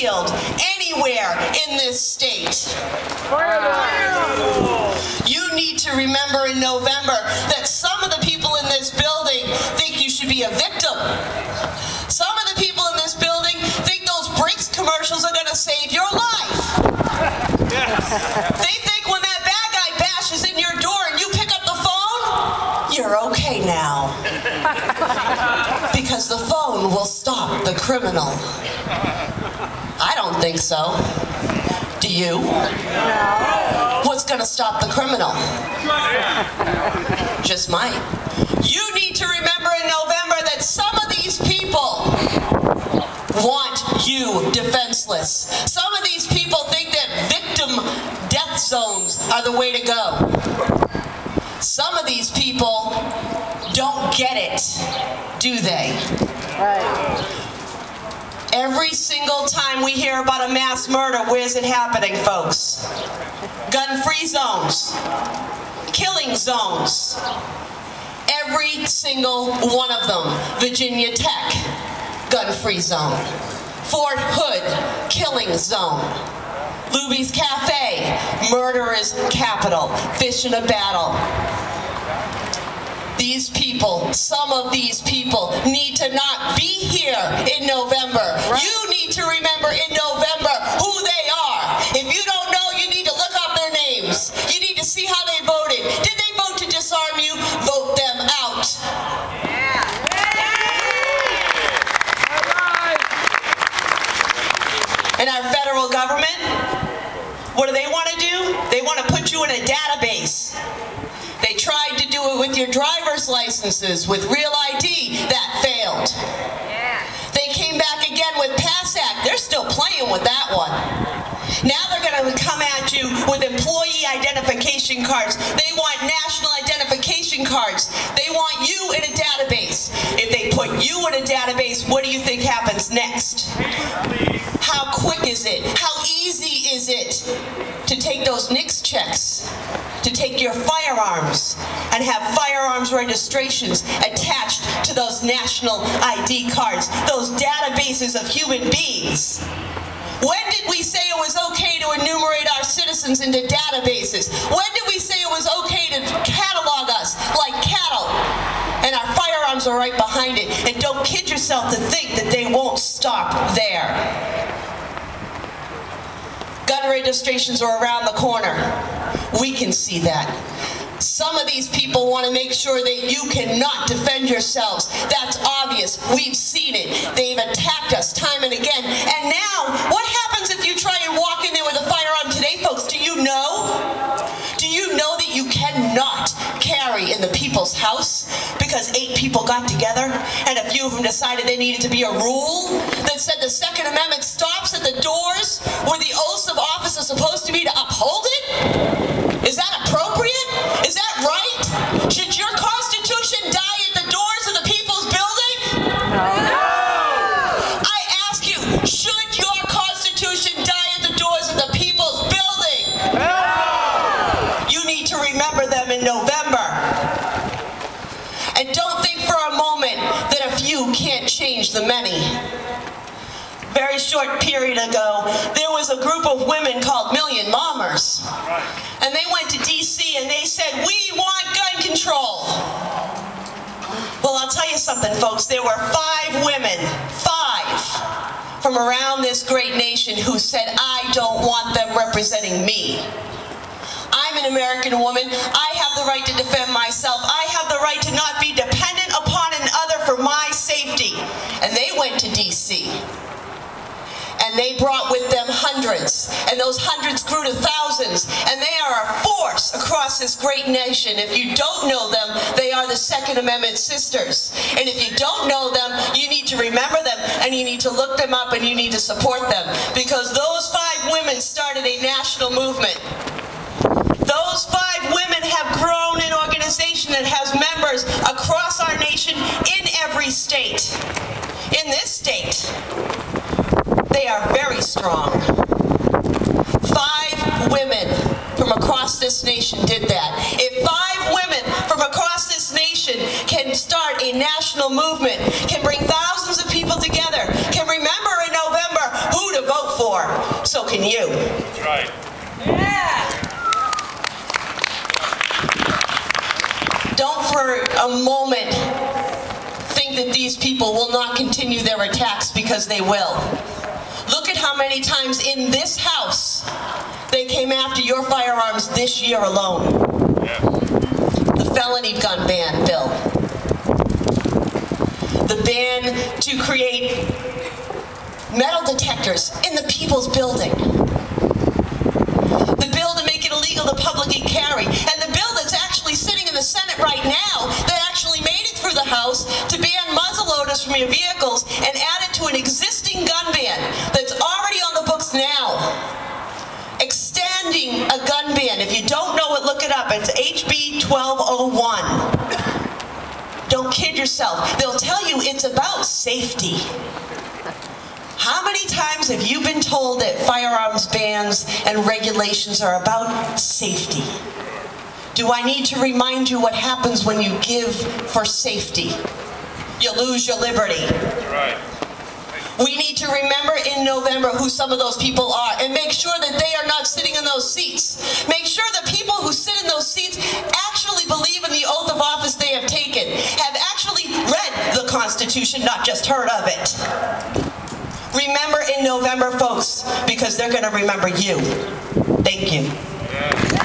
field, anywhere in this state. You need to remember in November that some of the people in this building think you should be a victim. Some of the people in this building think those Brinks commercials are going to save your life. They think when that bad guy bashes in your door and you pick up the phone, you're okay now. Because the phone will stop the criminal. I don't think so. Do you? No. What's going to stop the criminal? Just might. You need to remember in November that some of these people want you defenseless. Some of these people think that victim death zones are the way to go. Some of these people don't get it, do they? Right. Every single time we hear about a mass murder, where's it happening, folks? Gun-free zones, killing zones. Every single one of them. Virginia Tech, gun-free zone. Fort Hood, killing zone. Luby's Cafe, murderer's capital, fish in a battle. These people, some of these people, need to not be here in November. Right. You need to remember in November who they are. If you don't know, you need to look up their names. You need to see how they voted. Did they vote to disarm you? Vote them out. Yeah. And our federal government, what do they want to do? They want to put you in a database. They tried to do it with your driver's licenses, with Real ID. That failed. Yeah. They came back again with Pass Act. They're still playing with that one. Now they're going to come at you with employee identification cards. They want national identification cards. They want you in a database. If they put you in a database, what do you think happens next? How quick is it? How easy is it to take those NICS checks? To take your firearms and have firearms registrations attached to those national ID cards, those databases of human beings. When did we say it was okay to enumerate our citizens into databases? When did we say it was okay to catalog us like cattle? And our firearms are right behind it. And don't kid yourself to think that they won't stop there. Gun registrations are around the corner. We can see that. Some of these people want to make sure that you cannot defend yourselves. That's obvious. We've seen it. They've attacked us time and again. And now, what happens if you try and walk in there with a firearm today, folks? Do you know? Do you know that you cannot carry in the people's house because 8 people got together and a few of them decided there needed to be a rule that said the Second Amendment stops at the doors where the oaths of office are supposed to be to uphold it? Is that appropriate? Is that right? Should your Constitution die at the doors of the people's building? No. I ask you, should your Constitution die at the doors of the people's building? No. You need to remember them in November. And don't think for a moment that a few can't change the many. Very short period ago, there was a group of women called Million Mommers. And they went to D.C. and they said, we want gun control. Well, I'll tell you something, folks. There were 5 women, 5, from around this great nation who said, I don't want them representing me. I'm an American woman. I have the right to defend myself. I have the right to not be dependent upon another for my safety. And they went to D.C. And they brought with them hundreds, and those hundreds grew to thousands, and they are a force across this great nation. If you don't know them, they are the Second Amendment sisters. And if you don't know them, you need to remember them, and you need to look them up, and you need to support them, because those 5 women started a national movement. Those 5 women have grown an organization that has members across our nation in every state. In this state, they are very strong. 5 women from across this nation did that. If 5 women from across this nation can start a national movement, can bring thousands of people together, can remember in November who to vote can you. That's right. Don't for a moment think that these people will not continue their attacks, because they will. Look at how many times in this House they came after your firearms this year alone. Yes. The felony gun ban bill. The ban to create metal detectors in the People's Building. The bill to make it illegal to publicly carry. And the bill that's actually sitting in the Senate right now that actually made it through the House to ban muzzle loaders from your vehicles and add it to an existing gun ban that's already on the books now. Extending a gun ban. If you don't know it, look it up. It's HB 1201. Don't kid yourself. They'll tell you it's about safety. How many times have you been told that firearms bans and regulations are about safety? Do I need to remind you what happens when you give for safety? You lose your liberty. That's right. We need to remember in November who some of those people are and make sure that they are not sitting in those seats. Make sure the people who sit in those seats actually believe in the oath of office they have taken, have actually read the Constitution, not just heard of it. Remember in November, folks, because they're going to remember you. Thank you. Yes.